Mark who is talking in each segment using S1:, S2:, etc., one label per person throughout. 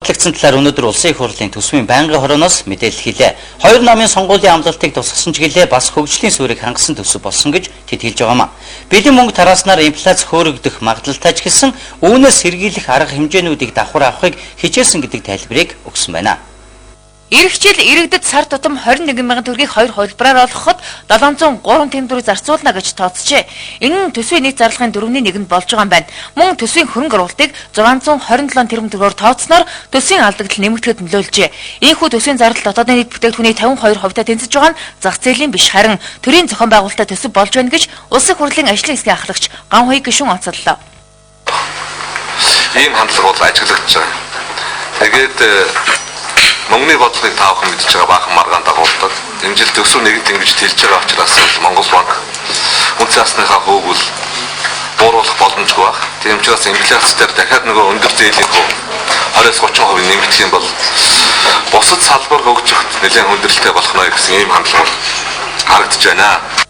S1: Батлагдсан талаар өнөөдөр Улсын их хурлын төсвийн байнгын хорооноос мэдээлэл хийлээ. Хоёр намын сонгуулийн амлалтыг тусгасан ч гэлээ бас хөгжлийн суурийг хангасан төсөв болсон гэж тэд хэлж байгаамаа. Бэлэн мөнгө тарааснаар инфляц хөөрөгдөх магадлалтай ч гэсэн үүнээс сэргийлэх арга хэмжээнүүдийг давхар авахыг хичээсэн гэдэг тайлбарыг өгсөн байна.
S2: Ирэх жил иргэдэд сар тутам 21 мянган төгрөгийг хоёр хувилбараар олгоход 703 тэмдгэрийг зарцуулна гэж тооцжээ. Энэ нь төсвийн нийт зарлагын 4/1 болж байгаа юм байна. Мөн төсвийн хөрөнгө оруулалтыг 627 тэрбум төгрөгөөр тооцсноор төсвийн алдагдал нэмэгдэхэд нөлөөлжээ. Ийхүү төсвийн зардал дотоодын нийт бүтээгдэхүүний 52% тэнцэж байгаа нь зах зээлийн биш харин төрийн зохион байгуулалттай төсөв болж байна гэж Улсын хурлын ажлын хэсгийн ахлагч Ганхуй гишүүн онцоллоо.
S3: Ийм хандлага бол ажиглагдж байгаа. Тэгээд мөнгөний бодлогыг таавхан мэдж байгаа баахан маргаан дагуулдаг. Энэ жил төсөв нэгт ингэж тэлж байгаа учраас Монгол банк үнэт засныхаа хөвгөл бууруулах боломжгүй байна. Тийм учраас инфляц дээр дахиад нөгөө өндөр зээлийн хөв 20-30% нэмэгдэх юм бол бусад салбар хөгжихөд нэлээд хүндрэлтэй болох нь гэсэн ийм хандлага харагдаж байна.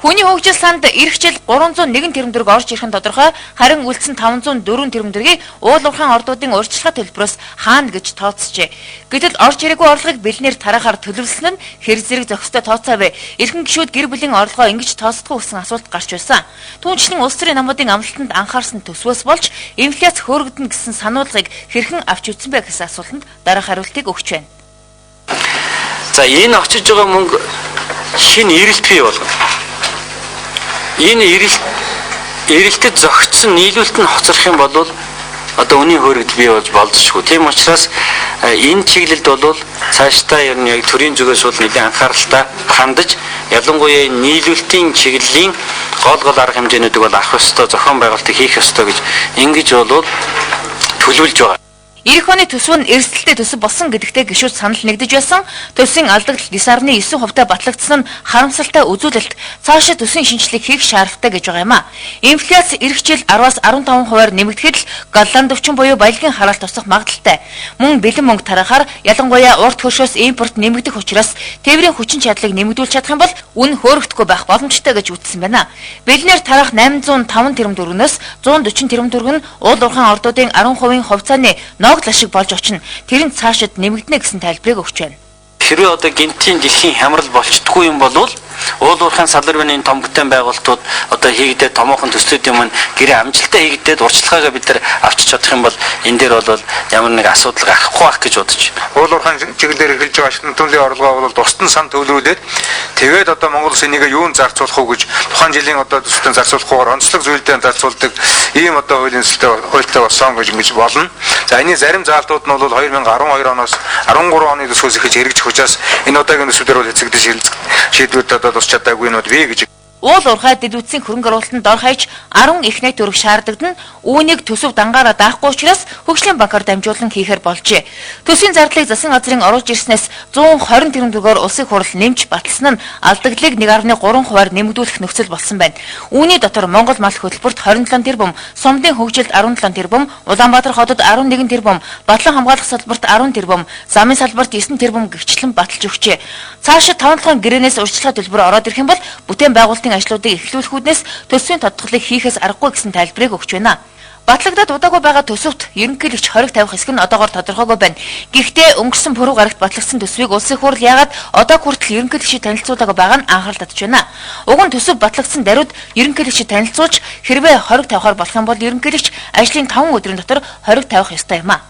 S2: Хүний хөгжил санд ирэх жил 301 тэрбум төгрөг орж ирэх нь тодорхой, харин үлдсэн 504 тэрбум төгрөгийг уул уурхайн ордуудын урьдчилгаа төлбөрөөс хаана гэж тооцжээ. Гэтэл орж ирээгүй орлогыг бэлнээр тараахаар төлөвлөсөн нь хэр зэрэг зохистой тооцоо вэ? Эрхэм гишүүд гэр бүлийн орлогоо ингэж тооцдоггүй гэсэн асуулт гарч байсан. Түүнчлэн улс төрийн намуудын амлалтанд анхаарсан төсвөөс болж инфляц хөөрөгдөн гэсэн сануулгыг хэрхэн авч үзсэн бэ гэсэн асуултанд дараах хариултыг өгч байна.
S4: За энэ очиж байгаа мөнгө шинэ эрэлт бий болгоно. Энэ эрэлтэд зохицсон нийлүүлэлт нь хоцрох юм бол одоо үнийн хөөрөгдөл бий болж болзошгүй. Тийм учраас энэ чиглэлд бол цаашдаа ер нь яг төрийн зүгээс бол нэлээд анхааралтай хандаж ялангуяа нийлүүлэлтийн чиглэлийн гол арга хэмжээнүүдийг бол авах ёстой, зохион байгуулалтыг хийх ёстой гэж ингэж бол төлөвлөж байгаа.
S2: Ирэх оны төсөв нь эрсдэлтэй төсөв болсон гэдэгтээ гишүүд санал нэгдэж байсан. Төсвийн алдагдал 9.9% батлагдсан нь харамсалтай үзүүлэлт. Цаашаа төсвийн шинжилгээг хийх шаардлагатай гэж байгаа юм а. Инфляц ирэх жил 10-аас 15%-аар нэмэгдэхэд л галланд өвчин буюу баялагын хараалт тусах магадaltaй. Мөн бэлэн мөнгө тараахаар ялангуяа урт хөршөөс импорт нэмэгдэх учраас тээврийн хүчин чадлыг нэмэгдүүлж чадах юм бол үн хөөрөгдөхгүй байх боломжтой гэж үзсэн байна. Бэлнээр тарах 805 тэрбум төгрөгнөөс 140 тэрбум төгрөг нь уул уурхайн ордуудын 10% хувьцааны ногдол ашиг болж очино. Тэр нь цаашид нэмэгдэнэ гэсэн тайлбарыг өгч байна.
S4: Хэрвээ одоо гинтийн дэлхийн хямрал болчдгүй юм бол уул уурхайн салбарын том бүтээн байгуулалтууд одоо хийгдээд томоохон төслүүд юм гэрээ амжилттай хийгдээд урьдчилгаагаа бид нар авчиж чадах юм бол энэ дээр бол ямар нэг асуудал гарахгүй байх гэж бодож байна.
S5: Уул уурхайн чиглэлээр эхэлж байгаа шатны төлөвийн орлогоо бол тусдан сан төлрүүлээд тэгээд одоо Монгол Улс энийг юунд зарцуулах уу гэж тухайн жилийн одоо төсөлтөнд зарцуулахгүйгээр онцлог зүйлдээ зарцуулдаг ийм одоо хуулийн хуультай болсон гэж болно. За энэ зарим заалтууд нь бол 2012 оноос 13 оны төсвөөс эхэлж хэрэгжих учраас энэ удаагийн төсвүүдээр бол эцэгдэж шийдвэрт одоо тус чадаагүй нүүд бий гэж.
S2: Уул уурхай дэд үтсийн хөрөнгө оруулалтанд дор хаяж 10 эхнээ төгрөг шаардлагдан үүнийг төсөв дангаараа даахгүй учраас хөгжлийн банкар дамжуулан хийхээр болжээ. Төсвийн зардлыг засгийн газрын оруулж ирснээс 120 тэрбум төгрөгөөр улсын хурал нэмж баталсан нь алдагдлыг 1.3%-аар нэмэгдүүлэх нөхцөл болсон байна. Үүний дотор Монгол мал хөтөлбөрт 27 тэрбум, сумдын хөгжилд 17 тэрбум, Улаанбаатар хотод 11 тэрбум, Батлан хамгаалах салбарт 10 тэрбум, замын салбарт 9 тэрбум гэгчлэн баталж өгчээ. Цаашид 5 гэрээнээс урьдчилгаа төлбөр ороод ирэх юм бол бүтээн байгуулалтын ажлуудыг эхлүүлэх үүднээс төсвийн тодтголыг хийхээс аргагүй гэсэн тайлбарыг өгч байна. Батлагдаад удаагүй байгаа төсөвт ерөнхийлөгч хориг тавих хэсэг нь одоогоор тодорхойгүй байна. Гэхдээ өнгөрсөн пүрэв гарагт батлагдсан төсвийг улсын хурал яагаад одоо хүртэл ерөнхийлөгчид танилцуулаагүй байгаа нь анхаарал татж байна. Уг нь төсөв батлагдсан даруйд ерөнхийлөгчид танилцуулж хэрвээ хориг тавихаар болох юм бол ерөнхийлөгч ажлын 5 өдрийн дотор хориг тавих ёстой юм а.